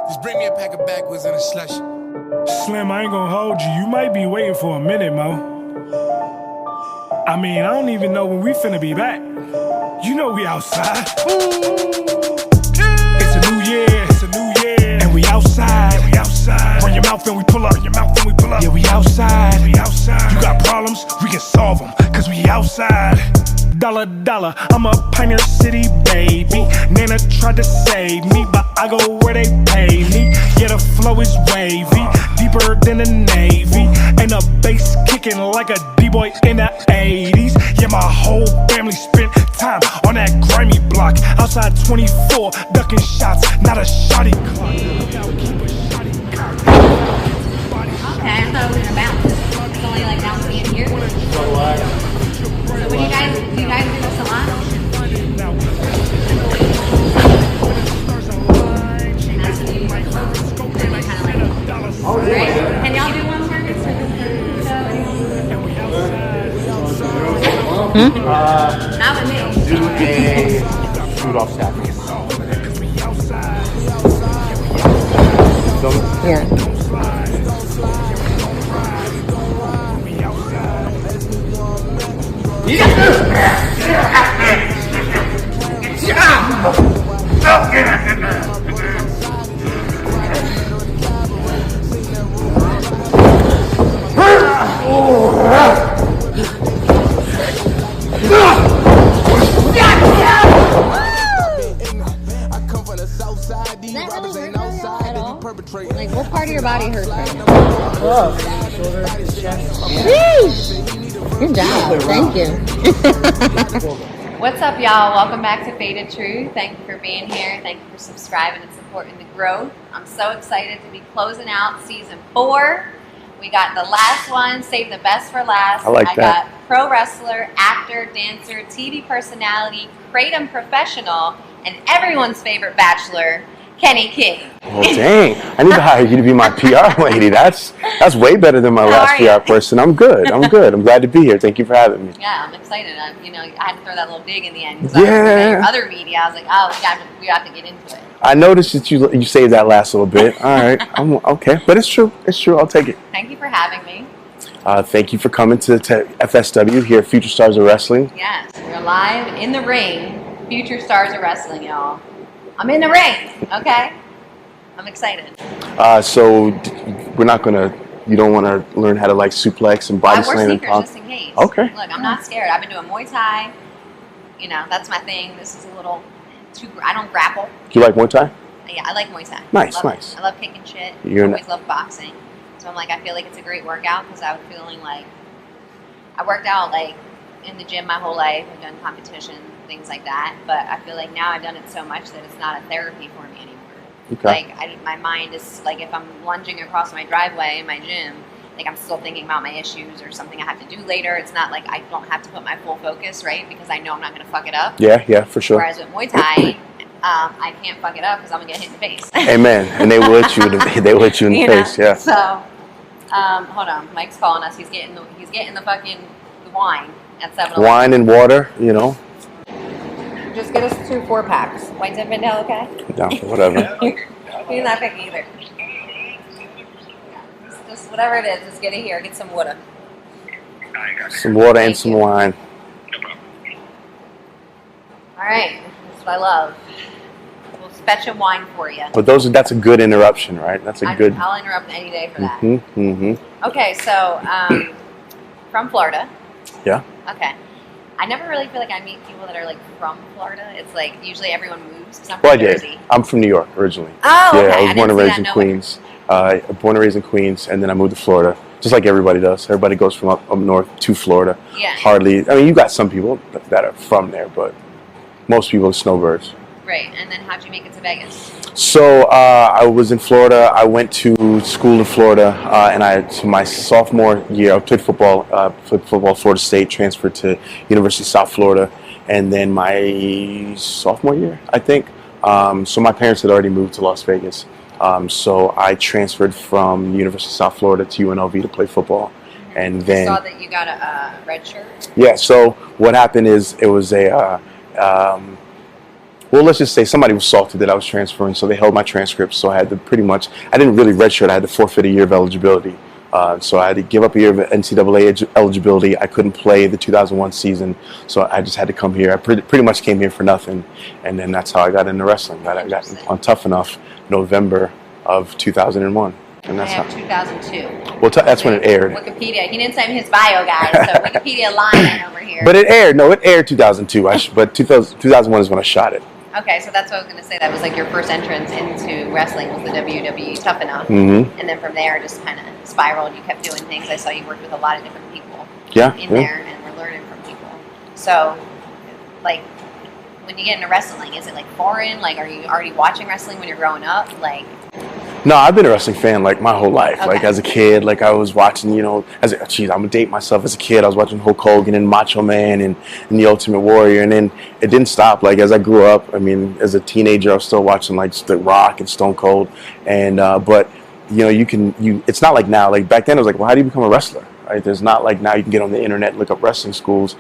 Just bring me a pack of backwoods and a slush. Slim, I ain't gonna hold you. You might be waiting for a minute, Mo. I mean, I don't even know when we finna be back. You know we outside. It's a new year, and we outside. Run your mouth and we pull up. Yeah, we outside. You got problems, we can solve them, cause we outside. Dollar, I'm a Pioneer City baby. Nana tried to save me, but I go where they pay me. Yeah, the flow is wavy, deeper than the Navy. And the bass kicking like a D-boy in the 80s. Yeah, my whole family spent time on that grimy block. Outside 24, ducking shots, not a shotty clock. Okay, I thought we were bouncing. It's only like bouncing in here. So what do you guys do this a lot? Oh, yeah. Can y'all do one more? Not with me. Do a shoot off stack. Yeah. Like, what part of your body hurts right now? Oh, shoulder, chest. Good job. Thank you. What's up, y'all? Welcome back to Faded Truth. Thank you for being here. Thank you for subscribing and supporting the growth. I'm so excited to be closing out season 4. We got the last one, save the best for last. I like that. Got pro wrestler, actor, dancer, TV personality, Kratom professional, and everyone's favorite bachelor, Kenny King. Oh, dang. I need to hire you to be my PR lady. That's way better than my last PR person. I'm good. I'm glad to be here. Thank you for having me. Yeah, I'm excited. I had to throw that little dig in the end. Yeah. Your other media, I was like, oh, we have to get into it. I noticed that you saved that last little bit. All right. I'm okay. But it's true. I'll take it. Thank you for having me. Thank you for coming to FSW here at Future Stars of Wrestling. Yes, we're live in the ring. Future Stars of Wrestling, y'all. I'm in the ring, okay? I'm excited. So we're not gonna. You don't want to learn how to like suplex and body slam and sneakers just in case. Okay. Look, I'm not scared. I've been doing Muay Thai. That's my thing. This is a little too. I don't grapple. Do you like Muay Thai? Yeah, I like Muay Thai. Nice. I love kicking shit. I always love boxing. So I'm like, I feel like it's a great workout because I was feeling like I worked out like in the gym my whole life. I've done competition, things like that. But I feel like now I've done it so much that it's not a therapy for me anymore. Okay. Like my mind is like if I'm lunging across my driveway in my gym, like I'm still thinking about my issues or something I have to do later. It's not like I don't have to put my full focus, right? Because I know I'm not going to fuck it up. Yeah, for sure. Whereas with Muay Thai, I can't fuck it up because I'm gonna get hit in the face. Amen. And they will hit you. They will hit you in the face. Yeah. So, hold on. Mike's calling us. He's getting the fucking wine at 7-Eleven. Wine and water. Just get us 2 4-packs. White Zinfandel, okay? Yeah. Whatever. He's not picky either. Just whatever it is, just get it here. Get some water. Some water and some wine. All right. That's what I love. We'll fetch a wine for you. But that's a good interruption, right? That's a good. I'll interrupt any day for that. Mm-hmm. Okay, so from Florida. Yeah. Okay. I never really feel like I meet people that are like from Florida. It's like usually everyone moves. I'm Well, I from did. Jersey. I'm from New York originally. Oh, okay. Yeah, I was born and raised in nowhere. Queens. Born and raised in Queens, and then I moved to Florida, just like everybody does. Everybody goes from up north to Florida. Yeah. Hardly. I mean, you got some people that are from there, but most people are snowbirds. Right. And then how'd you make it to Vegas? So I was in Florida. I went to school in Florida, and my sophomore year, I played football. Florida State, transferred to University of South Florida, and then my sophomore year, I think. So my parents had already moved to Las Vegas. So I transferred from University of South Florida to UNLV to play football, and then I saw that you got a red shirt. Yeah. So what happened is it was well, let's just say somebody was salty that I was transferring, so they held my transcripts. So I had to I didn't really redshirt. I had to forfeit a year of eligibility. So I had to give up a year of NCAA eligibility. I couldn't play the 2001 season, so I just had to come here. I pretty much came here for nothing, and then that's how I got into wrestling. I got on Tough Enough November of 2001. And that's I have 2002. Well, that's when it aired. Wikipedia. He didn't send me his bio, guys, so Wikipedia lying over here. But it aired. No, it aired 2002. But 2001 is when I shot it. Okay, so that's what I was going to say. That was like your first entrance into wrestling was the WWE Tough Enough. Mm-hmm. And then from there, just kind of spiraled. You kept doing things. I saw you worked with a lot of different people in there, and we're learning from people. So, like, when you get into wrestling, is it like foreign? Like, are you already watching wrestling when you're growing up? Like, no, I've been a wrestling fan like my whole life. Okay. Like as a kid, like I was watching, I'm gonna date myself. As a kid, I was watching Hulk Hogan and Macho Man and The Ultimate Warrior, and then it didn't stop. Like as I grew up, I mean, as a teenager, I was still watching like The Rock and Stone Cold, and but it's not like now. Like back then, it was like, well, how do you become a wrestler? Right? There's not like now you can get on the internet and look up wrestling schools.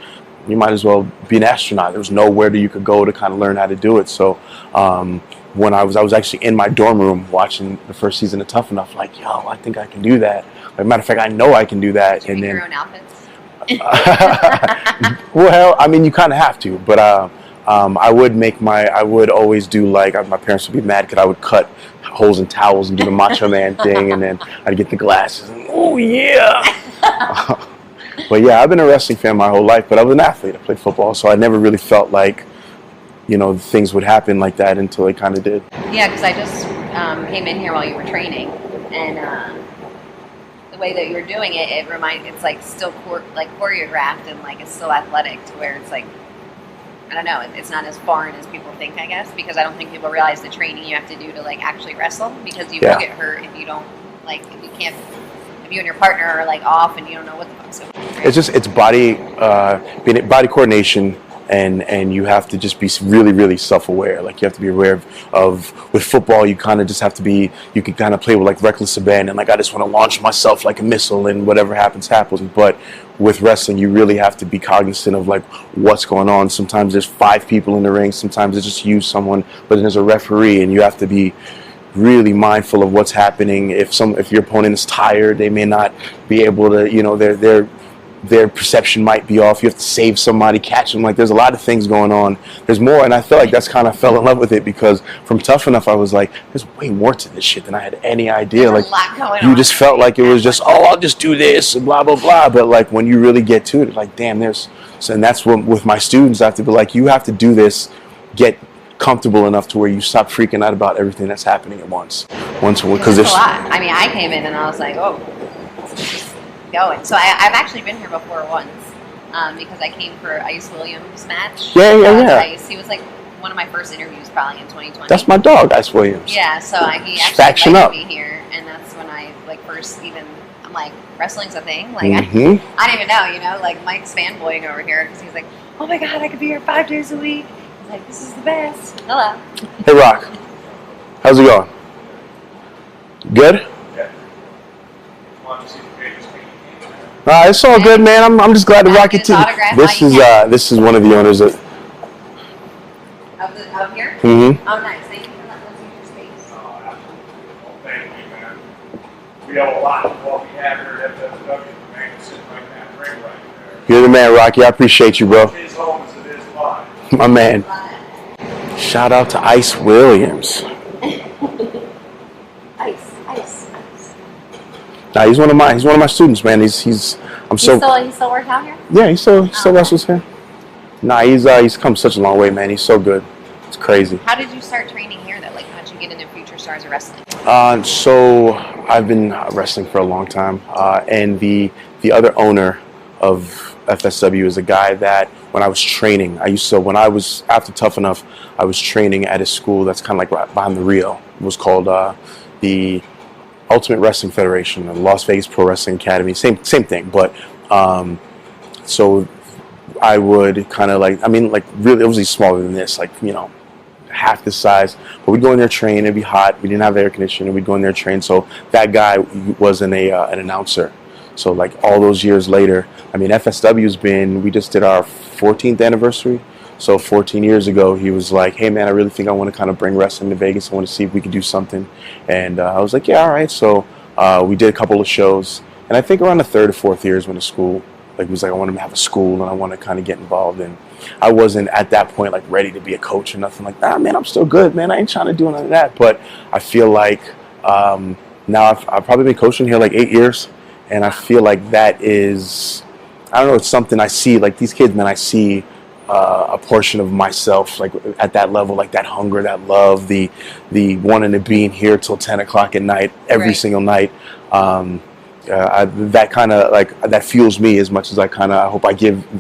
You might as well be an astronaut. There was nowhere that you could go to kind of learn how to do it. So when I was actually in my dorm room watching the first season of Tough Enough, like, yo, I think I can do that. Like, matter of fact, I know I can do that. did you make your own outfits? Well, I mean, you kind of have to, but I would always do like, my parents would be mad because I would cut holes in towels and do the Macho Man thing, and then I'd get the glasses and, oh yeah. But yeah, I've been a wrestling fan my whole life, but I was an athlete. I played football, so I never really felt like, things would happen like that until they kind of did. Yeah, because I just came in here while you were training, and the way that you're doing it, it's like still choreographed and like it's still athletic to where it's like, I don't know, it's not as foreign as people think, I guess, because I don't think people realize the training you have to do to like actually wrestle, because you will get hurt if you don't, like, if you can't, if you and your partner are like off and you don't know what the fuck's going on. It's body coordination, and you have to just be really, really self-aware. Like you have to be aware of with football, you kind of just have to be, you can kind of play with like reckless abandon, like I just want to launch myself like a missile and whatever happens. But with wrestling, you really have to be cognizant of like what's going on. Sometimes there's 5 people in the ring, sometimes it's just you, someone, but then there's a referee, and you have to be really mindful of what's happening. If your opponent is tired, they may not be able to, their perception might be off. You have to save somebody, catch them. Like there's a lot of things going on. There's more, and I feel like that's kind of fell in love with it, because from Tough Enough, I was like, there's way more to this shit than I had any idea. There's like a lot going you on. just felt like it was just, oh, I'll just do this and blah blah blah. But like when you really get to it, like damn, and that's what with my students I have to be like, you have to do this, get comfortable enough to where you stop freaking out about everything that's happening at once because there's a lot. I mean, I came in and I was like, oh, just going. So I've actually been here before once, because I came for Ice Williams' match. Yeah. He was like one of my first interviews, probably in 2020. That's my dog, Ice Williams. Yeah, so he Faction actually up. invited me here, and that's when I like first even, I'm like, wrestling's a thing. Like I didn't even know, like Mike's fanboying over here because he's like, oh my god, I could be here 5 days a week. He's like, this is the best. Hello. Hey Rock, how's it going? Good? Yeah. It's all good, man. I'm just glad to rock it too. This is one of the owners of here. Mm-hmm. Oh, nice. Thank you for letting us use your space. Absolutely. Well, thank you, man. We have a lot of what we have here at FSW. The man is sitting right now, right there. You're the man, Rocky. I appreciate you, bro. His home as it is mine. My man. Shout out to Ice Williams. Ice. Nah, he's one of my students, man. He still work out here? Yeah, he still wrestles here. Nah, he's come such a long way, man. He's so good. It's crazy. How did you start training here, though? Like, how did you get into Future Stars of Wrestling? So I've been wrestling for a long time, and the other owner of FSW is a guy that when I was training, when I was after Tough Enough, I was training at a school that's kind of like right behind the Rio. It was called the Ultimate Wrestling Federation, the Las Vegas Pro Wrestling Academy, same thing. But so I would kind of really, it was smaller than this, half the size. But we'd go in there, train. It'd be hot. We didn't have air conditioning. We'd go in there, train. So that guy was an announcer. So all those years later, FSW's we just did our 14th anniversary. So 14 years ago, he was like, hey man, I really think I want to kind of bring wrestling to Vegas. I want to see if we could do something. And I was like, yeah, all right. So we did a couple of shows. And I think around the third or fourth year is when the school, like, it was like, I want to have a school and I want to kind of get involved. And I wasn't at that point like ready to be a coach or nothing like that. Man, I'm still good, man. I ain't trying to do none of that. But I feel like now I've probably been coaching here like 8 years. And I feel like that is, I don't know, it's something I see, like these kids, man, I see a portion of myself, like at that level, like that hunger, that love, the wanting to be in here till 10 o'clock at night, every single night. That kind of like, that fuels me as much as I hope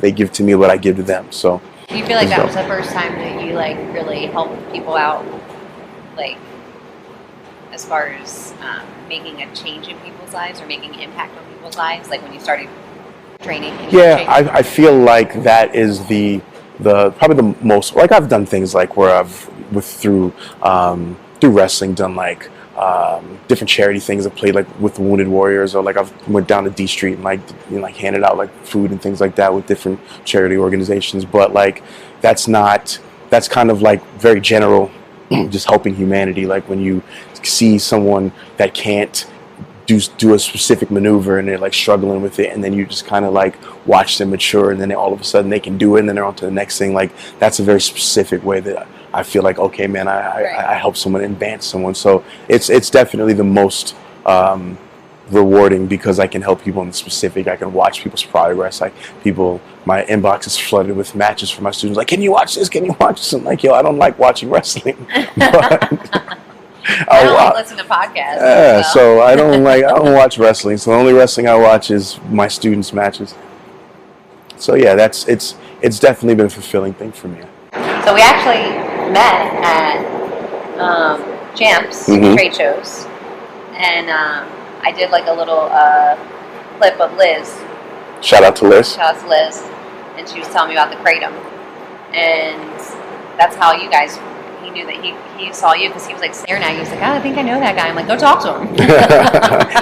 they give to me what I give to them. So do you feel like that was the first time that you like really helped people out, like as far as making a change in people's lives or making an impact on people's lives, like when you started training? Yeah, I feel like that is the probably the most, like I've done things like where through wrestling done like different charity things. I've played like with Wounded Warriors, or like I've went down to D Street and like, you know, like handed out like food and things like that with different charity organizations. But like that's kind of like very general, just helping humanity. Like when you see someone that can't do a specific maneuver and they're like struggling with it, and then you just kind of like watch them mature, and then all of a sudden they can do it, and then they're on to the next thing. Like that's a very specific way that I feel like, okay, man, I help someone, advance someone. So it's definitely the most rewarding, because I can help people in the specific. I can watch people's progress. Like my inbox is flooded with matches for my students. Like, can you watch this? Can you watch this? I'm like, yo, I don't like watching wrestling. But I don't like listen to podcasts. Yeah, so I don't watch wrestling. So the only wrestling I watch is my students' matches. So yeah, it's definitely been a fulfilling thing for me. So we actually met at Champs trade shows, and I did like a little clip of Liz. Shout out to Liz. Shout out to Liz, and she was telling me about the Kratom, and that's how you guys. He knew that he saw you because he was like staring at you. He was like, oh, I think I know that guy. I'm like, go talk to him.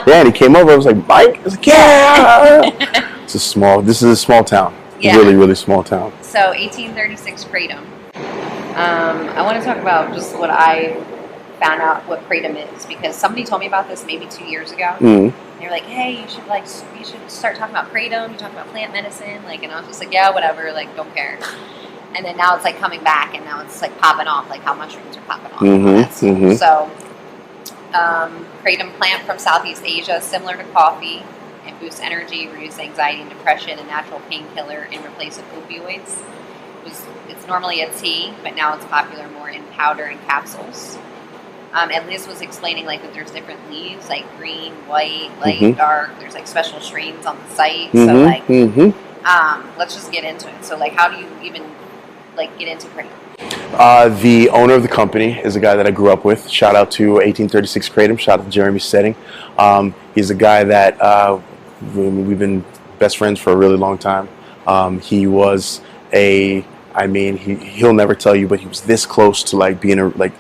Yeah, and he came over. I was like, Mike? I was like, yeah. This is a small town. Yeah. Really, really small town. So 1836 Kratom. I want to talk about just what I found out what Kratom is, because somebody told me about this maybe 2 years ago. Mm-hmm. They were like, hey, you should start talking about Kratom. You talk about plant medicine, like, and I was just like, yeah, whatever, like, don't care. And then now it's like coming back, and now it's like popping off, like how mushrooms are popping off. Mm-hmm. So, Kratom plant from Southeast Asia, similar to coffee. It boosts energy, reduces anxiety and depression, a natural painkiller in replace of opioids. It's normally a tea, but now it's popular more in powder and capsules. And Liz was explaining like that there's different leaves, like green, white, light, dark. There's like special strains on the site. So like, let's just get into it. So like, how do you even like get into Kratom? The owner of the company is a guy that I grew up with. Shout out to 1836 Kratom. Shout out to Jeremy Setting. He's a guy that we've been best friends for a really long time. He was he'll never tell you, but he was this close to like being a like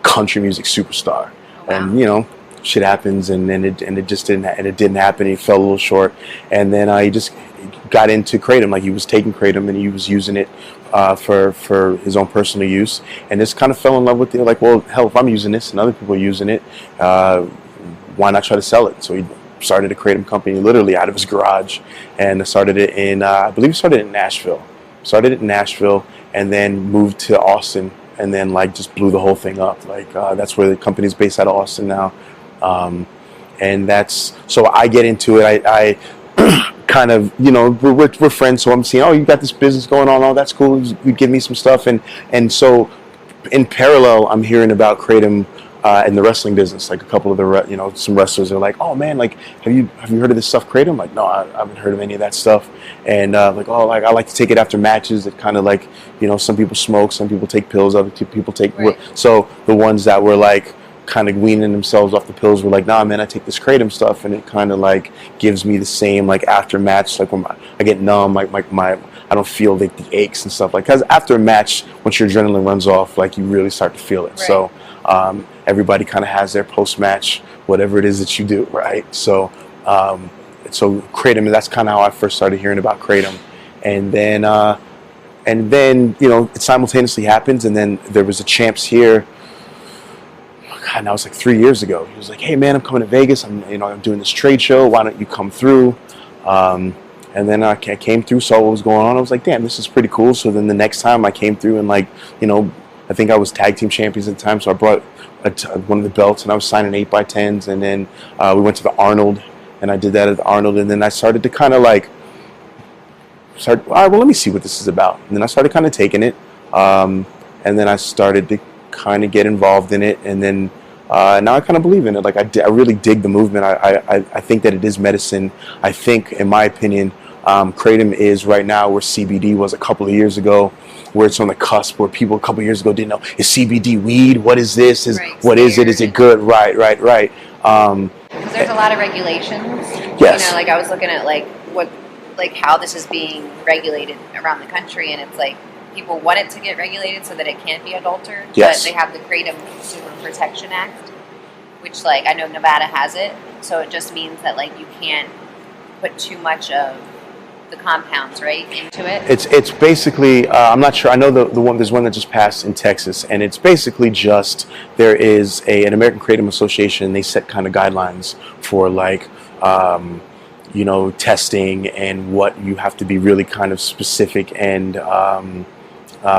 country music superstar. Oh, wow. And you know, shit happens, and it just didn't happen. He fell a little short, and then he just got into Kratom. Like he was taking Kratom and he was using it for his own personal use, and just kind of fell in love with it. Like, well, hell, if I'm using this and other people are using it, why not try to sell it? So he started a Kratom company literally out of his garage, and started it in I believe he started in Nashville. Started it in Nashville, and then moved to Austin, and then like just blew the whole thing up. Like that's where the company's based out of Austin now, and that's so I get into it. I kind of, you know, we're friends, so I'm seeing, oh, you got this business going on, oh, that's cool, you give me some stuff, and so in parallel I'm hearing about Kratom in the wrestling business. Like a couple of the some wrestlers are like, oh man, like have you heard of this stuff Kratom? Like, no, I haven't heard of any of that stuff. And like, oh, like I like to take it after matches. It kind of like, you know, some people smoke, some people take pills, other people take so the ones that were like kind of weaning themselves off the pills were like, nah man, I take this Kratom stuff, and it kind of like gives me the same like after match, like when I get numb, like my I don't feel like the aches and stuff, like, because after a match, once your adrenaline runs off, like you really start to feel it. Right. So everybody kind of has their post-match, whatever it is that you do, right? So so Kratom, that's kind of how I first started hearing about Kratom, and then And then, it simultaneously happens, and then there was a champs here. God, now it's like 3 years ago. He was like, "Hey man, I'm coming to Vegas. I'm doing this trade show. Why don't you come through?" And then I came through, saw what was going on. I was like, "Damn, this is pretty cool." So then the next time I came through, and I think I was tag team champions at the time, so I brought one of the belts, and I was signing 8x10s. And then we went to the Arnold, and I did that at the Arnold. And then I started to kind of all right, well, let me see what this is about. And then I started kind of taking it, and then I started to kind of get involved in it, and then now I kind of believe in it. Like I really dig the movement. I think that it is medicine. I think, in my opinion, Kratom is right now where CBD was a couple of years ago, where it's on the cusp, where people a couple of years ago didn't know, is CBD weed? What is this? What is it? Is it good? Right. Because there's a lot of regulations. Yes. I was looking at how this is being regulated around the country, and it's like people want it to get regulated so that it can't be adulterated. Yes. But they have the Kratom Consumer Protection Act, which I know Nevada has it. So it just means that you can't put too much of the compounds into it. It's basically I'm not sure. I know there's one that just passed in Texas, and it's basically just there is an American Kratom Association, and they set kind of guidelines for testing and what you have to be really kind of specific and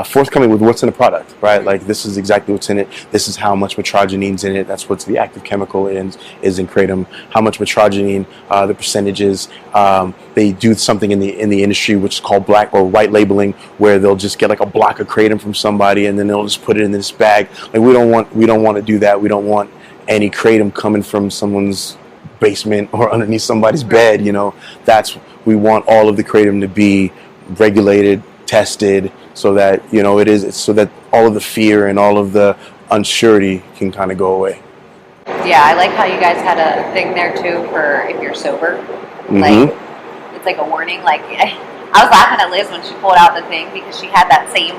forthcoming with what's in the product, right? Like, this is exactly what's in it. This is how much metrogenine's in it. That's what's the active chemical is in Kratom. How much metrogenine, the percentages. They do something in the industry which is called black or white labeling, where they'll just get a block of Kratom from somebody, and then they'll just put it in this bag. We don't want to do that. We don't want any Kratom coming from someone's basement or underneath somebody's bed. We want all of the Kratom to be regulated, tested, so that so that all of the fear and all of the unsurety can kind of go away. Yeah, I like how you guys had a thing there too for if you're sober. Mm-hmm. It's like a warning. I was laughing at Liz when she pulled out the thing, because she had that same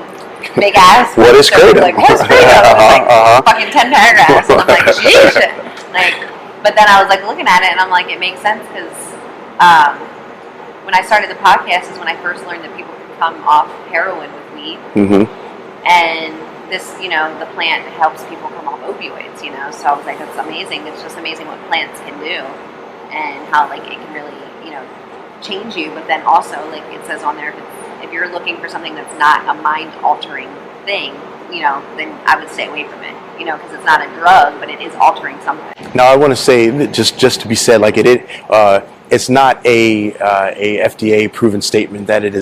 big ass. What is Kratom? What's Kratom? Fucking 10 paragraphs. And I'm like, jeez. But then I was looking at it, and I'm like, it makes sense, because when I started the podcast is when I first learned that people could come off heroin with weed. Mm-hmm. And this, the plant helps people come off opioids, So I was like, that's amazing. It's just amazing what plants can do, and how it can really, change you. But then also, it says on there, if you're looking for something that's not a mind-altering thing, then I would stay away from it, because it's not a drug, but it is altering something. Now, I want to say that just to be said, it's not a FDA proven statement that it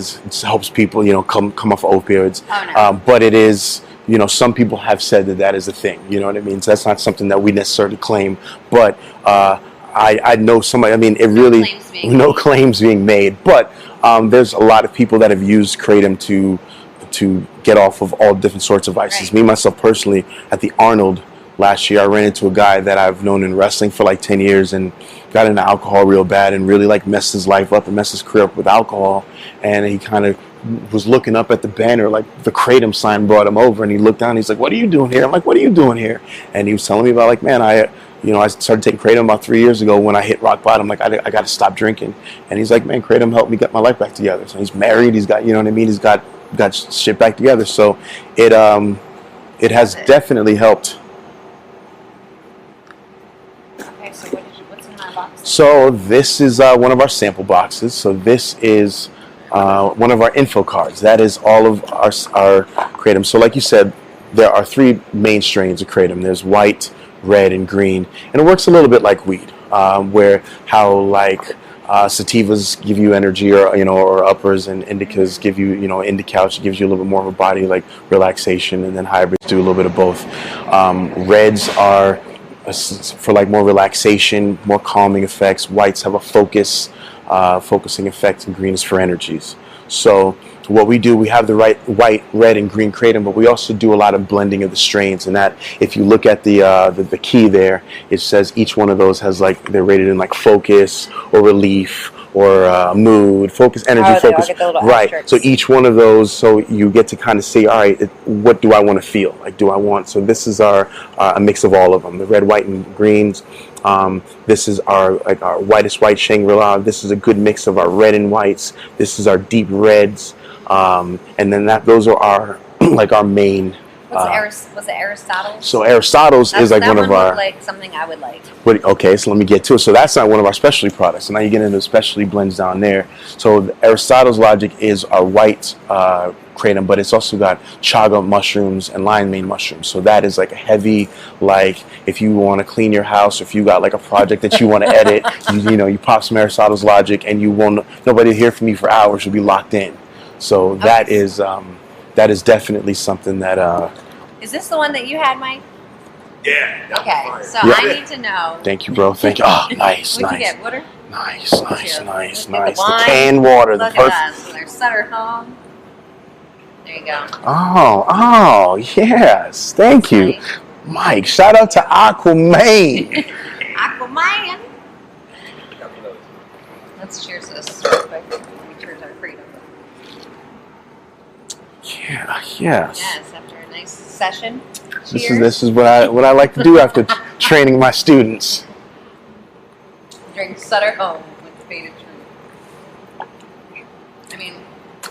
helps people, come off opioids. Oh, no. But it is, some people have said that is a thing. You know what I mean? So that's not something that we necessarily claim. But I know somebody. I mean, it really no claims being made. But there's a lot of people that have used Kratom to get off of all different sorts of vices. Right. Me, myself, personally, at the Arnold last year, I ran into a guy that I've known in wrestling for 10 years and got into alcohol real bad and really messed his life up and messed his career up with alcohol. And he kind of was looking up at the banner, the Kratom sign brought him over, and he looked down and he's like, "What are you doing here?" I'm like, "What are you doing here?" And he was telling me about man, I started taking Kratom about 3 years ago when I hit rock bottom. I got to stop drinking. And he's like, "Man, Kratom helped me get my life back together." So he's married. He's got, he's got shit back together. So it has definitely helped. Okay, so what's in my box? So this is one of our sample boxes. So this is one of our info cards. That is all of our Kratom. So like you said, there are 3 main strains of Kratom. There's white, red, and green. And it works a little bit like weed, where sativas give you energy, or uppers, and indicas give you, indica gives you a little bit more of a body relaxation, and then hybrids do a little bit of both. Reds are for more relaxation, more calming effects. Whites have a focusing effect, and green is for energies. So what we do, we have the white, red, and green Kratom, but we also do a lot of blending of the strains. And that, if you look at the key there, it says each one of those has they're rated in focus or relief or mood, focus, energy, focus. Right. So each one of those, so you get to kind of say, all right, what do I want to feel? Do I want? So this is a mix of all of them: the red, white, and greens. This is our whitest white Shangri-La. This is a good mix of our red and whites. This is our deep reds. And then those are our like our main. Was it Aristotle's? So Aristotle's is like that one of our. Like something I would like. Okay, so let me get to it. So that's not one of our specialty products. So now you get into specialty blends down there. So the Aristotle's Logic is our white kratom, but it's also got chaga mushrooms and lion mane mushrooms. So that is like a heavy, like if you want to clean your house, if you got like a project that you want to edit, you pop some Aristotle's Logic, and you won't nobody hear from you for hours. You'll be locked in. So that is definitely something that. Is this the one that you had, Mike? Yeah. Okay, so Yeah. I need to know. Thank you, bro. Thank you. Oh, nice, What nice. you get? Water? Nice. Look at The wine. canned water. Look the at us with our Sutter home. There you go. Oh, yes. Thank you. Nice. Mike, shout out to Aquaman. Aquaman. Let's cheers this real quick. We cheers our freedom. Yeah, yes. Yes, after a nice session. This Cheers. is what I like to do after training my students. Drink Sutter home with the faded truth. I mean,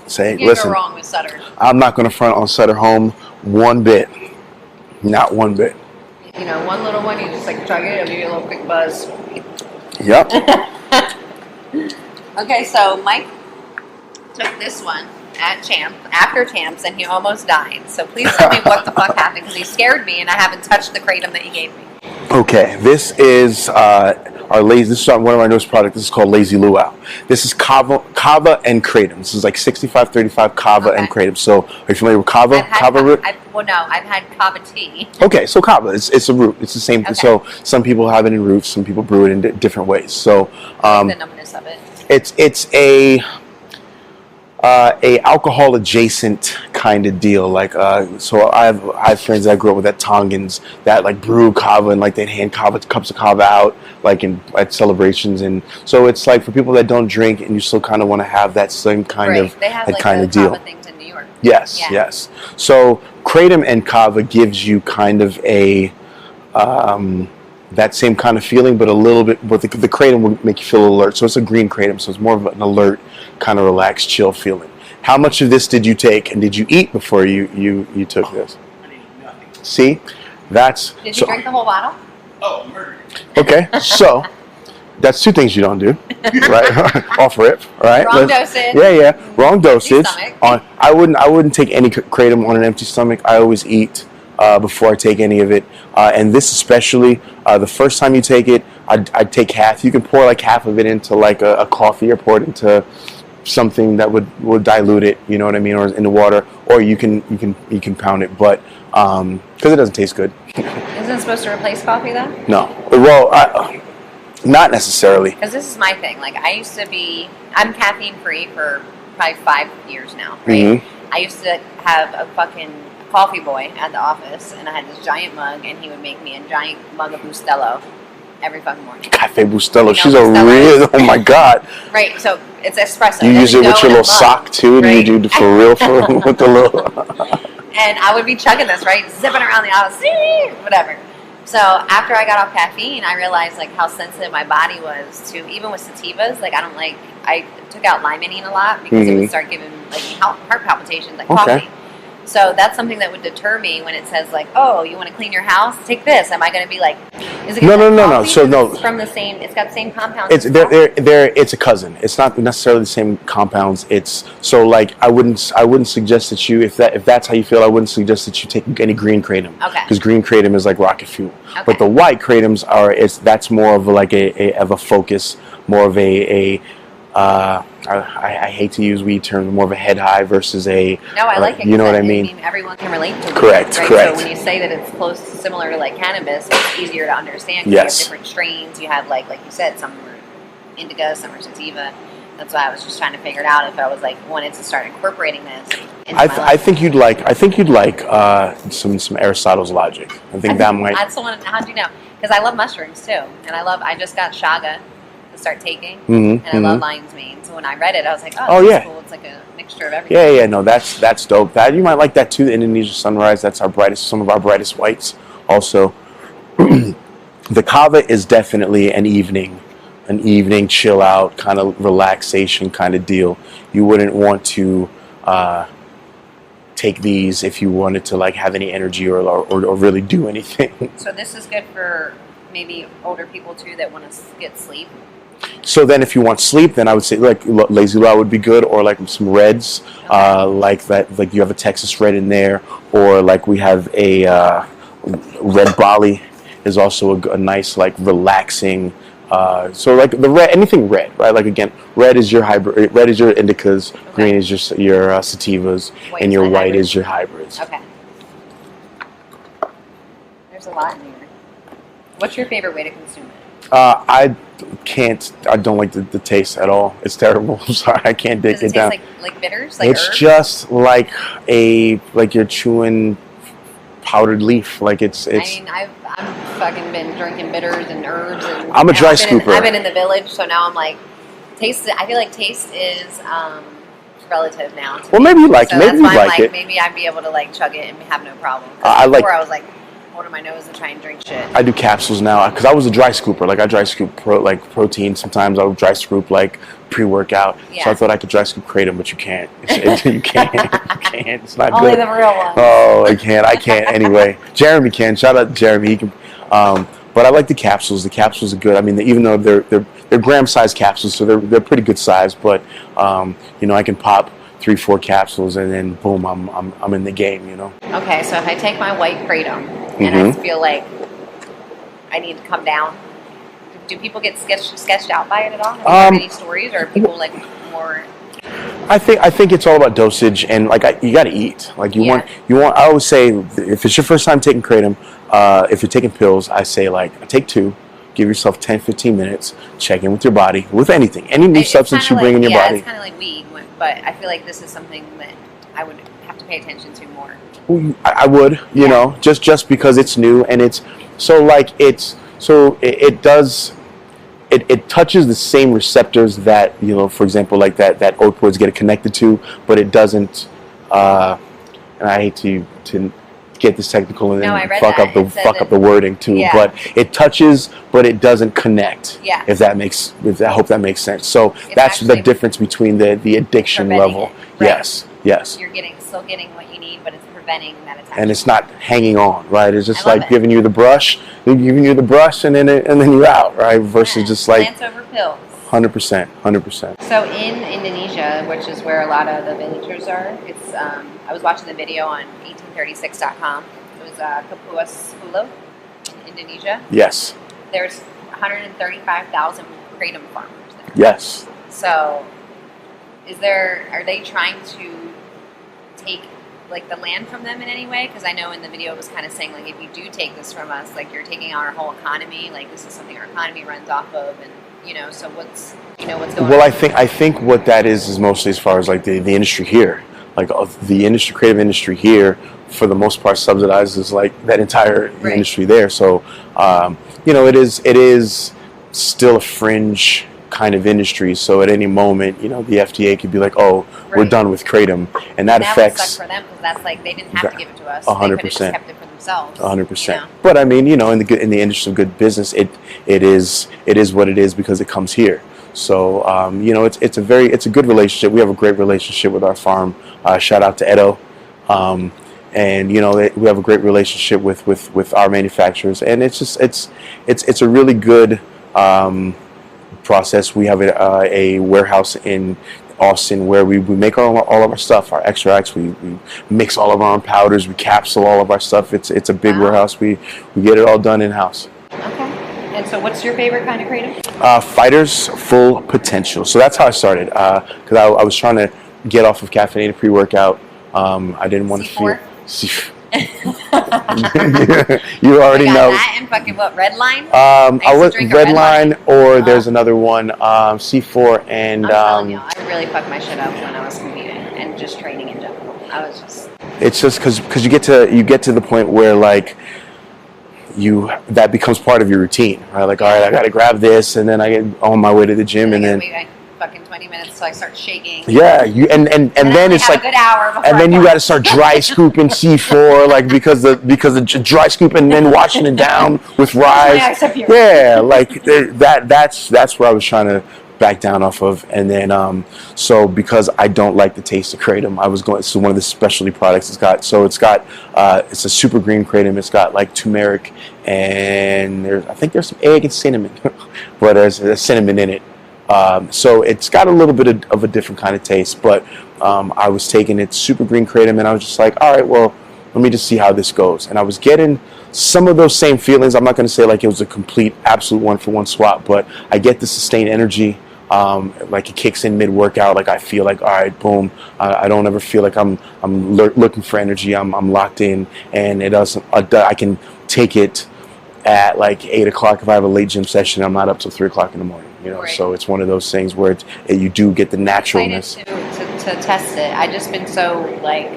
Say, you can't listen, go wrong with Sutter. I'm not going to front on Sutter Home one bit. Not one bit. One little one, you just like chug it, it'll give you a little quick buzz. Yep. Okay, so Mike took this one after Champs, and he almost died. So please tell me what the fuck happened, because he scared me, and I haven't touched the kratom that he gave me. Okay, this is This is one of our newest products. This is called Lazy Luau. This is kava and kratom. This is like 65-35 kava and kratom. So, are you familiar with kava? Kava root? I've had kava tea. Okay, so kava, it's a root. It's the same. Okay. So some people have it in roots. Some people brew it in different ways. So The numbness of it. it's a alcohol adjacent kind of deal. Like so I have friends that I grew up with at Tongans that like brew kava and like they'd hand cups of kava out like at celebrations, and so it's like for people that don't drink and you still kind of want to have that same kind of They have that like kind the of deal. kava things in New York. Yes, Yeah. yes. So kratom and kava gives you kind of a that same kind of feeling, but a little bit. But the kratom will make you feel alert. So it's a green kratom, so it's more of an alert, kind of relaxed, chill feeling. How much of this did you take, and did you eat before you took this? I need nothing. See, that's. Did you drink the whole bottle? Oh, murder. Okay, so that's two things you don't do, right? Off rip, right? Wrong dosage. Yeah, wrong dosage. stomach. I wouldn't take any kratom on an empty stomach. I always eat before I take any of it, and this especially. The first time you take it, I'd take half. You can pour like half of it into like a coffee, or pour it into something that would dilute it. You know what I mean, or in the water, or you can pound it, but because it doesn't taste good. Isn't it supposed to replace coffee though? No, well, not necessarily. Because this is my thing. Like I'm caffeine free for probably 5 years now. Right? Mm-hmm. I used to have a fucking coffee boy at the office, and I had this giant mug, and he would make me a giant mug of Bustelo every fucking morning. Cafe Bustelo. You know She's Bustelo a real. Oh my god. Right. So it's espresso. You Then use it go with your in a little mug, sock too. right? Do you do for real with the little? And I would be chugging this, right? Zipping around the office, whatever. So after I got off caffeine, I realized like how sensitive my body was to, even with sativas. Like I took out limonene a lot because it would start giving like heart palpitations, like Okay. coffee. So that's something that would deter me when it says like, oh, you want to clean your house? Take this. Am I going to be like, is it No. coffee? So 'Cause no. it's from the same. It's got the same compounds. It's as they're coffee. it's a cousin. It's not necessarily the same compounds. It's so like I wouldn't suggest that you if that's how you feel. I wouldn't suggest that you take any green kratom. Okay. Because green kratom is like rocket fuel. Okay. But the white kratoms that's more of like a focus, more of I hate to use weed terms, more of a head high versus a. No, I like it. You know what I I mean? everyone can relate to it. Correct, Right? correct. So when you say that it's similar to like cannabis, it's easier to understand. 'Cause Yes. You have different strains. You have like you said, some are indica, some are sativa. That's why I was just trying to figure it out if I was like wanted to start incorporating this. Into my I life. think you'd like some Aristotle's Logic. I think that might. That's the one. How'd you know? Because I love mushrooms too, and I just got chaga to start taking, Mm-hmm, and I love lion's mane. So when I read it, I was like, oh, yeah. that's cool. It's like a mixture of everything. Yeah, no, that's dope. That you might like that too. The Indonesia Sunrise. That's some of our brightest whites. Also, the kava is definitely an evening chill out kind of relaxation kind of deal. You wouldn't want to take these if you wanted to like have any energy or really do anything. So this is good for maybe older people too that want to get sleep. So then if you want sleep, then I would say like Lazy Law would be good, or like some reds, like that, like you have a Texas red in there, or like we have a red Bali is also a nice like relaxing. So like the red, anything red, right? Like again, red is your hybrid, red is your indicas, green is your sativas, and your white is your hybrids. Okay. There's a lot in here. What's your favorite way to consume it? I don't like the taste at all. It's terrible. I'm sorry, I can't dig it down. Does it taste like bitters? Like it's herbs? just like you're chewing powdered leaf. Like it's. I mean, I'm fucking been drinking bitters and herbs, and I'm a dry scooper. I've been in the village, so now I'm like, taste. I feel like taste is relative now. Well, maybe you like so it. Maybe you like it. Maybe I'd be able to like chug it and have no problem. I like. Before I was like holding my nose and try and drink shit. I do capsules now because I was a dry scooper. Like I dry scoop protein. Sometimes I would dry scoop like pre-workout. Yeah. So I thought I could dry scoop Kratom, but you can't. You can't. It's not Only good. the real ones. Oh, I can't. Anyway, Jeremy can. Shout out to Jeremy. He can. But I like the capsules. The capsules are good. I mean, even though they're gram-sized capsules, so they're pretty good size. But I can pop 3-4 capsules and then boom, I'm in the game. Okay, so if I take my white Kratom and I feel like I need to come down, do people get sketched out by it at all? Have you heard any stories, or are people like more? I think it's all about dosage, and like you got to eat. Like you want. I always say if it's your first time taking Kratom, if you're taking pills, I say like take 2. Give yourself 10-15 minutes. Check in with your body with anything, any new substance you bring in your body. It's kind of like weed, but I feel like this is something that I would have to pay attention to more. I would, just because it's new and it's so like it does. It touches the same receptors that for example, like that opioids get connected to, but it doesn't. And I hate to get this technical and then fuck up the wording too. Yeah. But it touches, but it doesn't connect. Yeah. I hope that makes sense. So that's the difference between the addiction level. It, right? Yes. You're still getting what you need, but it's preventing that attachment. And it's not hanging on, right? It's just like giving you the brush, and then you're out, right? Versus just like plants over pills. 100%. So in Indonesia, which is where a lot of the villagers are, it's I was watching the video on 1836.com. It was Kapuas Hulu in Indonesia. Yes. There's 135,000 Kratom farmers there. Yes. So are they trying to take like the land from them in any way? Because I know in the video it was kind of saying like if you do take this from us, like you're taking our whole economy, like this is something our economy runs off of, and so what's going on? Well, I think what that is mostly as far as like the industry here, like the creative industry here, for the most part subsidizes like that entire industry there. So it is still a fringe kind of industry. So at any moment, the FDA could be like, oh, we're done with Kratom, and that affects. Would suck for them because that's like they didn't have to give it to us. 100%. They could have just kept it for themselves. 100%. But I mean, in the industry of good business, it is what it is because it comes here. So it's a good relationship. We have a great relationship with our farm. Shout out to Edo. And we have a great relationship with our manufacturers, and it's a really good process. We have a warehouse in Austin where we make all of our stuff, our extracts. We mix all of our own powders. We capsule all of our stuff. It's a big warehouse. We get it all done in house. Okay. And so, what's your favorite kind of Kratom? Fighters Full Potential. So that's how I started. Because I was trying to get off of caffeinated pre-workout. I didn't want to feel. You already know. That and fucking what, Red Line? I was Red Line, or there's another one, C4, and I'm telling you, I really fucked my shit up when I was competing and just training in general. I was just. It's just because you get to the point where like that becomes part of your routine, right? Like, all right, I got to grab this, and then I get on my way to the gym, and then. Fucking 20 minutes till I start shaking. Yeah, and then it's like a good hour and then you got to start dry scooping C4 like because the dry scoop and then washing it down with Rise. Yeah, like that's where I was trying to back down off of. And then so because I don't like the taste of Kratom, I was going. So one of the specialty products it's a super green Kratom. It's got like turmeric and I think there's some egg and cinnamon, but there's cinnamon in it. So it's got a little bit of a different kind of taste. But I was taking it super green Kratom, and I was just like, all right, well, let me just see how this goes. And I was getting some of those same feelings. I'm not going to say like it was a complete, absolute one-for-one swap, but I get the sustained energy. Like it kicks in mid-workout. Like I feel like, all right, boom. I don't ever feel like I'm looking for energy. I'm locked in, and it doesn't. I can take it at like 8 o'clock if I have a late gym session. I'm not up till 3 o'clock in the morning. You know, right. So it's one of those things where you do get the naturalness. I'm excited to test it. I just been so like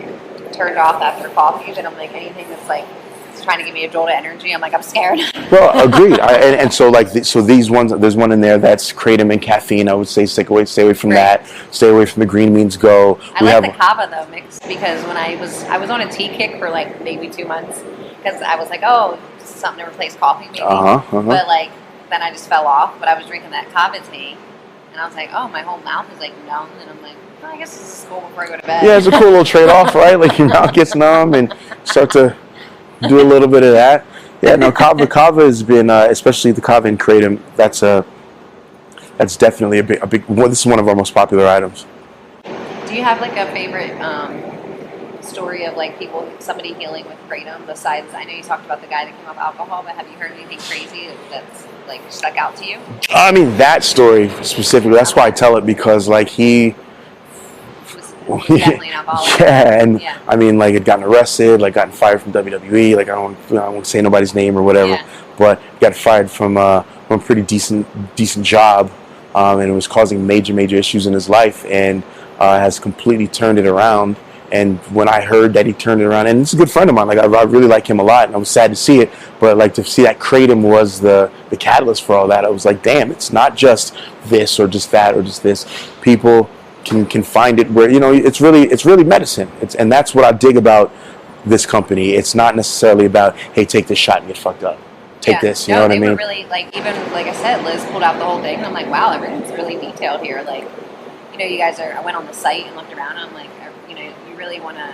turned off after coffee that I'm like anything that's like trying to give me a jolt of energy, I'm like, I'm scared. Well, agreed. And so like so these ones, there's one in there that's Kratom and caffeine. I would say stay away from that. Stay away from the green beans. Go. I like the kava though mixed because when I was on a tea kick for like maybe 2 months because I was like, oh, something to replace coffee maybe. But like then I just fell off. But I was drinking that kava tea, and I was like, oh, my whole mouth is like numb, and I'm like, oh, I guess this is cool before I go to bed. Yeah, it's a cool little trade-off, right? Like your mouth gets numb and start to do a little bit of that. Yeah, no, kava has been, especially the kava and Kratom. That's definitely a big. Well, this is one of our most popular items. Do you have like a favorite story of like somebody healing with Kratom besides? I know you talked about the guy that came off alcohol, but have you heard anything crazy that's like stuck out to you? I mean, that story specifically. That's why I tell it because like he. Definitely an alcoholic. Yeah, and I mean, like, had gotten arrested, like, gotten fired from WWE. Like, I won't say nobody's name or whatever, but got fired from a pretty decent job, and it was causing major issues in his life, and has completely turned it around. And when I heard that he turned it around, and it's a good friend of mine, like, I really like him a lot, and I was sad to see it, but like to see that Kratom was the catalyst for all that, I was like, damn, it's not just this or just that or just this. People can find it where, you know, it's really medicine. And that's what I dig about this company. It's not necessarily about, hey, take this shot and get fucked up. Take this, you know what I mean? Were really, like, even, like I said, Liz pulled out the whole thing, and I'm like, wow, everything's really detailed here. Like, you know, I went on the site and looked around, and I'm like, you know, you really want to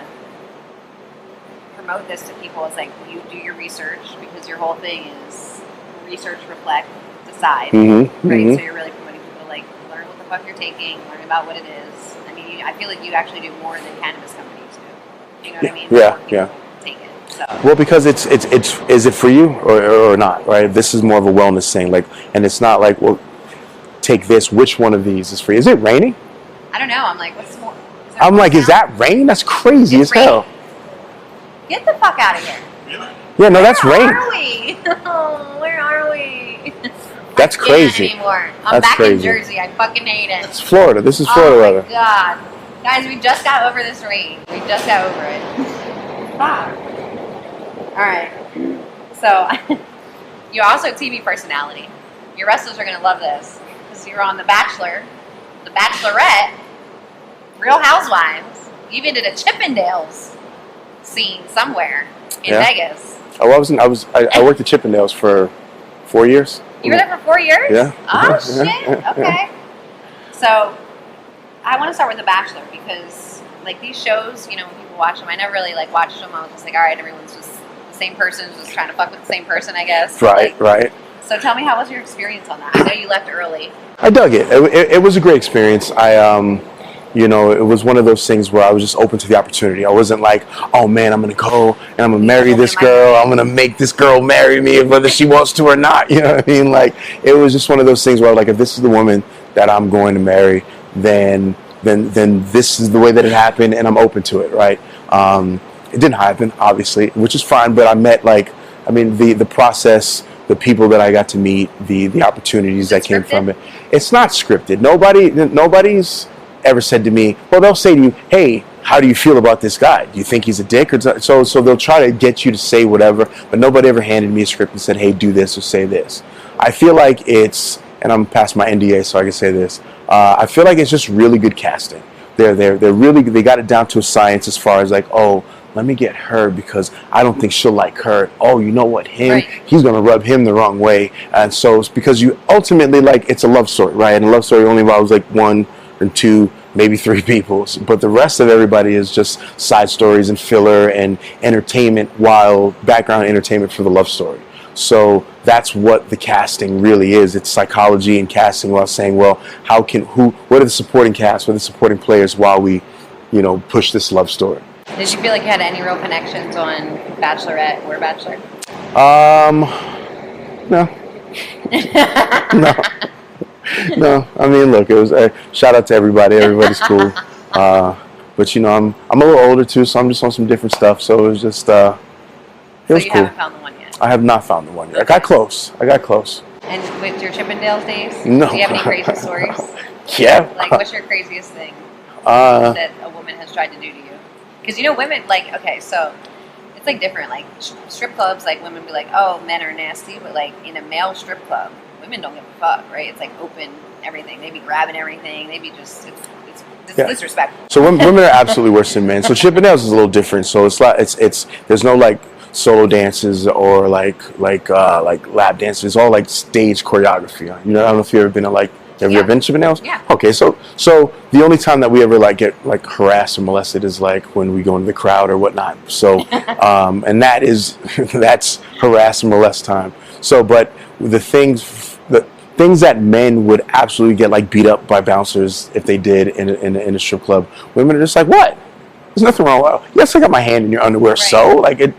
promote this to people. It's like, you do your research, because your whole thing is research, reflect, decide, right? So you're really promoting people to, like, learn what the fuck you're taking, learn about what it is. I mean, I feel like you actually do more than cannabis companies do. You know what I mean? Yeah. Take it. So. Well, because it's is it for you or not, right? This is more of a wellness thing, like, and it's not like, well, take this. Which one of these is free? Is it raining? I don't know. I'm like, what's more? I'm like, is that rain? That's crazy as hell. Get the fuck out of here. Yeah, no, that's rain. Where are we? Oh, where are we? That's crazy. Anymore. I'm That's back crazy. in Jersey. I fucking hate it. It's Florida. This is Florida weather. Oh my god. Guys, we just got over this rain. We just got over it. Fuck. Alright. So, you're also a TV personality. Your wrestlers are going to love this. Because you're on The Bachelor, The Bachelorette, Real Housewives. You even did a Chippendales scene somewhere in Vegas. Oh, I worked at Chippendales for 4 years. You were there for 4 years? Yeah. Oh, shit. Okay. So, I want to start with The Bachelor because, like, these shows, you know, when people watch them, I never really, like, watched them. I was just like, all right, everyone's just the same person, just trying to fuck with the same person, I guess. Right. So tell me, how was your experience on that? I know you left early. I dug it. It was a great experience. You know, it was one of those things where I was just open to the opportunity. I wasn't like, oh man, I'm going to go and I'm going to marry this girl. I'm going to make this girl marry me whether she wants to or not. You know what I mean? Like, it was just one of those things where I was like, if this is the woman that I'm going to marry, then this is the way that it happened and I'm open to it, right? It didn't happen, obviously, which is fine, but I met, like, I mean, the process, the people that I got to meet, the opportunities that came from it. It's not scripted. Nobody's ever said to me, well, they'll say to you, hey, how do you feel about this guy? Do you think he's a dick? So they'll try to get you to say whatever, but nobody ever handed me a script and said, hey, do this or say this. I feel like it's, and I'm past my NDA so I can say this, I feel like it's just really good casting. They got it down to a science as far as like, oh, let me get her because I don't think she'll like her. Oh, you know what? Right. He's going to rub him the wrong way. And so it's because you ultimately, like, it's a love story, right? And a love story only involves like one and two, maybe three people. But the rest of everybody is just side stories and filler and entertainment, while background entertainment for the love story. So that's what the casting really is. It's psychology and casting, while saying, well, what are the supporting cast, what are the supporting players while we, push this love story. Did you feel like you had any real connections on Bachelorette or Bachelor? No. No. I mean, look, it was a shout out to everybody. Everybody's cool. But I'm a little older too, so I'm just on some different stuff. So it was just, it was you cool. Haven't found the one yet? I have not found the one yet. I got close. And with your Chippendales days, No. do you have any crazy stories? Yeah. Like, what's your craziest thing that a woman has tried to do to you? Because women, like, okay, so it's like different. Like strip clubs, like women be like, oh, men are nasty, but like in a male strip club, women don't give a fuck, right? It's like open everything. They be grabbing everything. They be just it's disrespectful. So women are absolutely worse than men. So Chippendales is a little different. So it's like it's there's no like solo dances or like lap dances. It's all like stage choreography. I don't know if you've ever been to like. Have you ever been to Chippendales? Yeah. Okay, so the only time that we ever like get like harassed or molested is like when we go into the crowd or whatnot. So, and that's harass and molest time. So, but the things that men would absolutely get like beat up by bouncers if they did in a strip club, women are just like, what? There's nothing wrong with it. Yes, I got my hand in your underwear, right. So like it.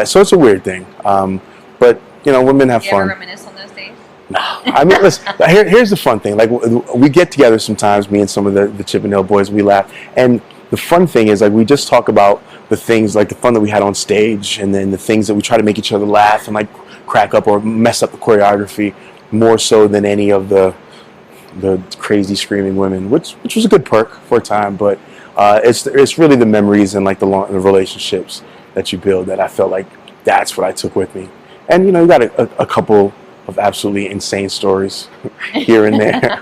So it's a weird thing. But women have fun. You ever reminisce on those days? No, I mean, listen. Here's the fun thing. Like, we get together sometimes, me and some of the Chippendale boys. We laugh, and the fun thing is like we just talk about the things, like the fun that we had on stage, and then the things that we try to make each other laugh and like crack up or mess up the choreography more so than any of the crazy screaming women, which was a good perk for a time. But it's really the memories and like the relationships that you build that I felt like that's what I took with me. And you got a couple of absolutely insane stories here and there.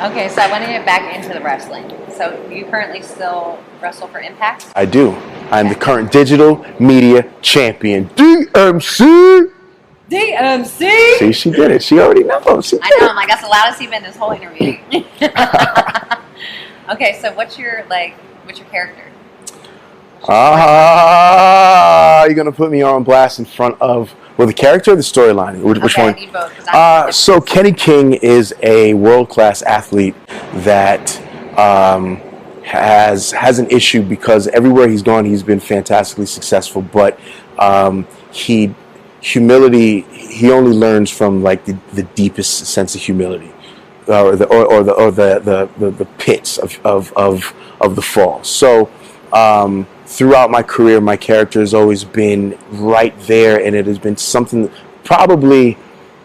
Okay, so I want to get back into the wrestling. So you currently still wrestle for Impact? I do. I'm the current digital media champion. DMC! DMC! See, she did it. She already knows. I know. I'm like, that's the loudest you've been this whole interview. Okay, so what's your character? You're going to put me on blast in front of... Well, the character or the storyline? Which one? I need both. So Kenny King is a world-class athlete that has an issue because everywhere he's gone, he's been fantastically successful. But humility, he only learns from like the deepest sense of humility, or the pits of the fall. So. Throughout my career, my character has always been right there, and it has been something probably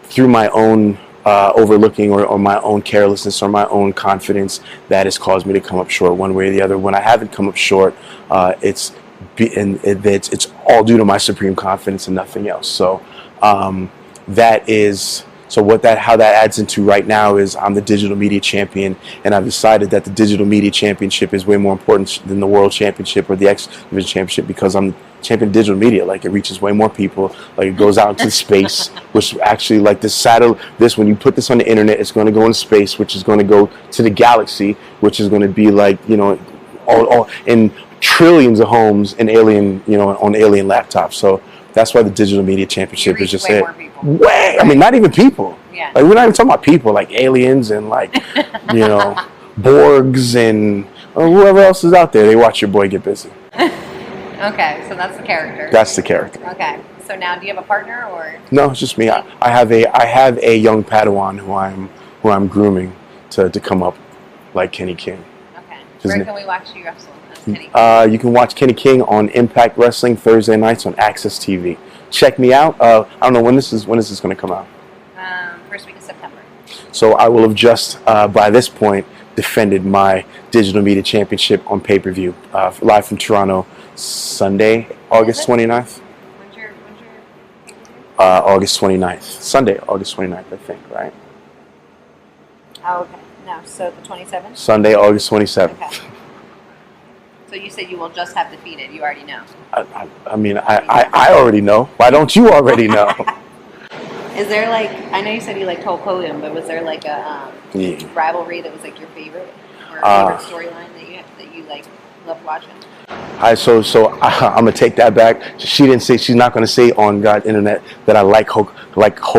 through my own overlooking or my own carelessness or my own confidence that has caused me to come up short one way or the other. When I haven't come up short, it's all due to my supreme confidence and nothing else. So that is... So how that adds into right now is I'm the digital media champion, and I've decided that the digital media championship is way more important than the world championship or the X Division championship, because I'm champion of digital media. Like, it reaches way more people. Like, it goes out into space, which actually, like, when you put this on the internet, it's going to go in space, which is going to go to the galaxy, which is going to be like, all in trillions of homes in alien, on alien laptops. So that's why the digital media championship is just it. Way, I mean, not even people. Yeah. Like, we're not even talking about people, like aliens and like, Borgs and whoever else is out there. They watch your boy get busy. Okay, so that's the character. That's the character. Okay, so now do you have a partner or? No, it's just me. I have a young Padawan who I'm grooming to come up like Kenny King. Okay. Where can we watch you wrestle? Kenny King? You can watch Kenny King on Impact Wrestling Thursday nights on Access TV. Check me out. I don't know when this is going to come out. First week of September. So I will have just by this point defended my digital media championship on pay-per-view live from Toronto, Sunday, August 29th. When's your August 29th. Sunday, August 29th, I think, right? Oh, okay. No, so the 27th? Sunday, August 27th. Okay. So you said you will just have defeated. You already know. I mean, I already know. Why don't you already know? Is there like, I know you said you liked Hulk Hogan, but was there like a rivalry that was like your favorite or favorite storyline that you like loved watching? So I'm gonna take that back. She didn't say, she's not gonna say on God internet that I like Hulk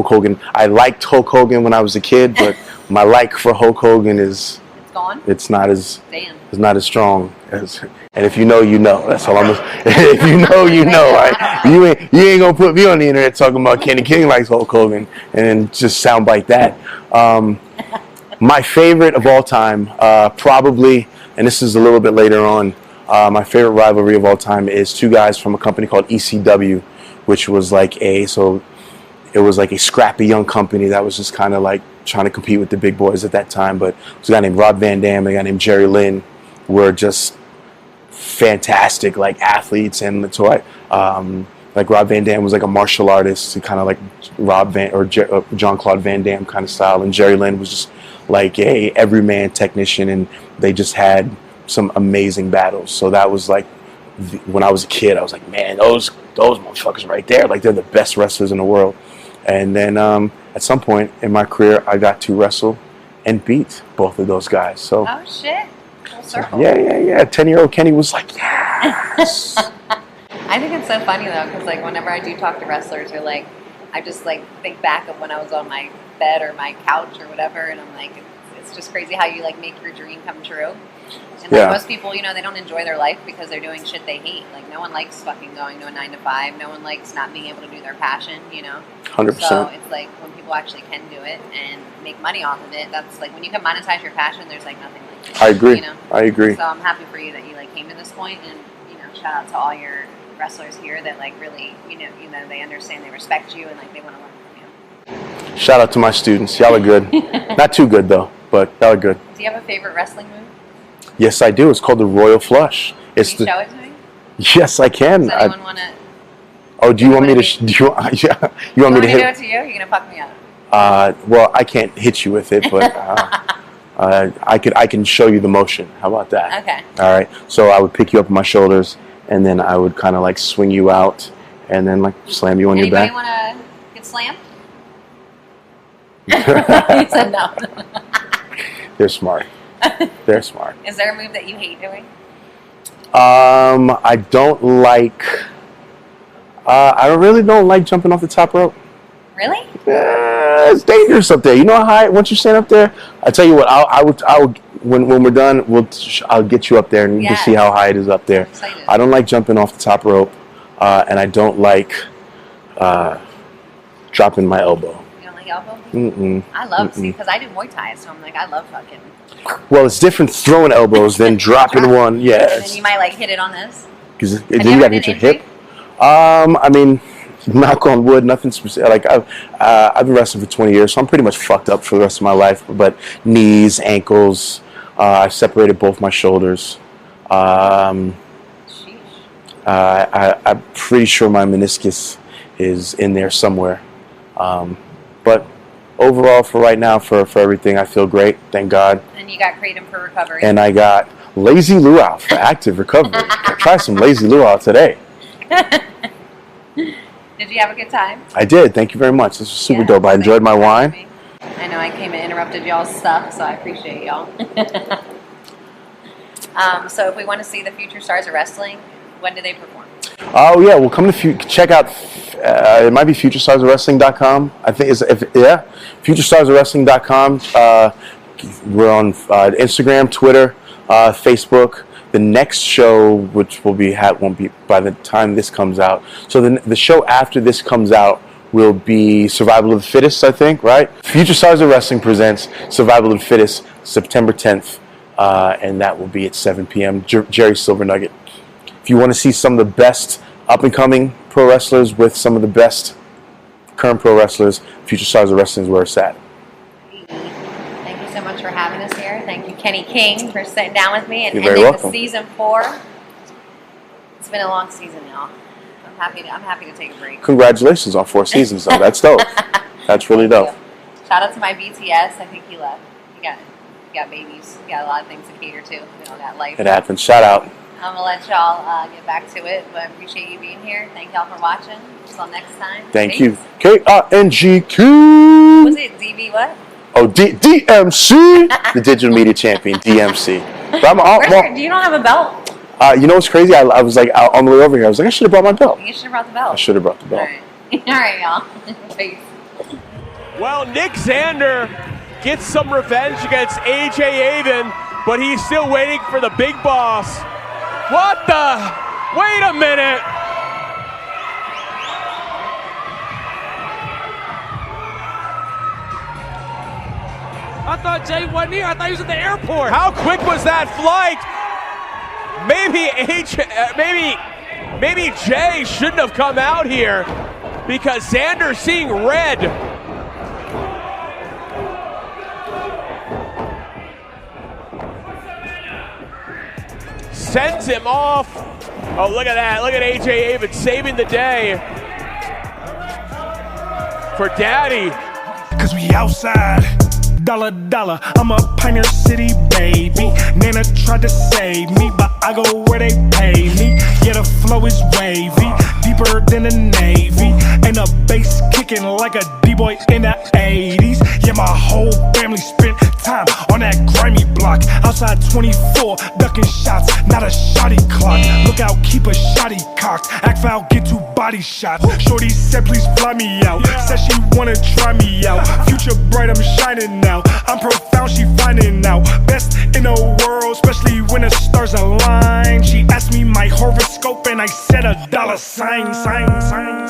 Hogan. I liked Hulk Hogan when I was a kid, but my like for Hulk Hogan is gone. It's not as Damn. It's not as strong as. And if you know, you know. That's all I'm. If you know, you know. Right? You ain't gonna put me on the internet talking about Kenny King likes Hulk Hogan and just soundbite that. My favorite of all time, probably, and this is a little bit later on. My favorite rivalry of all time is two guys from a company called ECW, which was like it was like a scrappy young company that was just kind of like trying to compete with the big boys at that time. But it was a guy named Rob Van Dam and a guy named Jerry Lynn were just fantastic like athletes. And so like Rob Van Dam was like a martial artist, kind of like Jean-Claude Van Damme kind of style, and Jerry Lynn was just like a everyman technician, and they just had some amazing battles. So that was like when I was a kid, I was like, man, those motherfuckers right there, like they're the best wrestlers in the world. And then at some point in my career, I got to wrestle and beat both of those guys. So oh shit, full circle. Yeah. 10-year-old Kenny was like, yes. I think it's so funny though, because like whenever I do talk to wrestlers, or like I just like think back of when I was on my bed or my couch or whatever, and I'm like, it's just crazy how you like make your dream come true. And like most people, you know, they don't enjoy their life because they're doing shit they hate. Like no one likes fucking going to a 9 to 5. No one likes not being able to do their passion, you know. 100%. So it's like when people actually can do it and make money off of it, that's like when you can monetize your passion. There's like nothing like it. I agree. You know? I agree. So I'm happy for you that you like came to this point, and you know, shout out to all your wrestlers here that like really, you know, they understand, they respect you, and like they want to learn from you. Shout out to my students. Y'all are good. Not too good though, but y'all are good. Do you have a favorite wrestling move? Yes, I do. It's called the Royal Flush. Can you show it to me? Yes, I can. Does anyone want to? Oh, do you want me to? Do you want? Yeah, you want me to hit? Do it to you? You're gonna fuck me up. Well, I can't hit you with it, but I can show you the motion. How about that? Okay. All right. So I would pick you up on my shoulders, and then I would kind of like swing you out, and then like slam you on your back. Anybody want to get slammed? He said no. They're smart. They're smart. Is there a move that you hate doing? I don't like. I really don't like jumping off the top rope. Really? It's dangerous up there. You know how high? Once you stand up there, I tell you what. I would. When we're done, I'll get you up there and you can see how high it is up there. I don't like jumping off the top rope, and I don't like dropping my elbow. You don't like elbow? Mm-mm. I love see because I do Muay Thai, so I'm like I love fucking. Well, it's different throwing elbows than dropping one. Yes. And then you might like hit it on this. Because then you gotta hit your hip. I mean, knock on wood, nothing specific. Like I've been wrestling for 20 years, so I'm pretty much fucked up for the rest of my life. But knees, ankles, I've separated both my shoulders. I'm pretty sure my meniscus is in there somewhere. But overall, for right now, for everything, I feel great. Thank God. And you got Kratom for recovery. And I got Lazy Luau for active recovery. Try some Lazy Luau today. Did you have a good time? I did. Thank you very much. This was super dope. I enjoyed my wine. I know I came and interrupted y'all's stuff, so I appreciate y'all. So if we want to see the future stars of wrestling, when do they perform? Oh yeah, well come to check out. It might be futurestarsofwrestling.com. I think futurestarsofwrestling.com. We're on Instagram, Twitter, Facebook. The next show, which won't be by the time this comes out. So the show after this comes out will be Survival of the Fittest, I think, right? Future Stars of Wrestling presents Survival of the Fittest, September 10th, and that will be at 7 p.m. Jerry Silver Nugget. If you want to see some of the best up-and-coming pro wrestlers with some of the best current pro wrestlers, Future Stars of Wrestling is where it's at. Thank you so much for having us here. Thank you, Kenny King, for sitting down with me and You're very ending welcome. the season 4. It's been a long season, y'all. I'm happy to take a break. Congratulations on 4 seasons, though. That's dope. That's really dope. Shout out to my BTS. I think he left. He got babies. He got a lot of things to cater to. You know, that life. It happens. Shout out. I'm gonna let y'all get back to it, but I appreciate you being here. Thank y'all for watching. Until next time. Thank Peace. you. KRNGQ. Was it DB what? Oh, DMC, the digital media champion, DMC. But Do you don't have a belt? You know what's crazy? I was like, on the way over here, I was like, I should have brought my belt. You should have brought the belt. I should have brought the belt. All right, all right, y'all. Peace. Well, Nick Xander gets some revenge against AJ Avin, but he's still waiting for the big boss. What the? Wait a minute. I thought Jay wasn't here. I thought he was at the airport. How quick was that flight? Maybe Jay shouldn't have come out here because Xander's seeing red. Sends him off. Oh, look at that. Look at AJ Avin saving the day for Daddy. Cause we outside. Dollar, dollar, I'm a Pioneer City baby. Nana tried to save me, but I go where they pay me. Yeah, the flow is wavy, deeper than the Navy. And the bass kicking like a D-boy in the 80s. Yeah, my whole family spent time on that grimy block. Outside 24, ducking shots, not a shotty clock. Look out, keep a shotty cocked. Act foul, get 2 body shots. Shorty said, please fly me out. Said she wanna try me out. Future bright, I'm shining now. I'm profound, she finding out. Best in the world, especially when the stars align. She asked me my horoscope and I said $.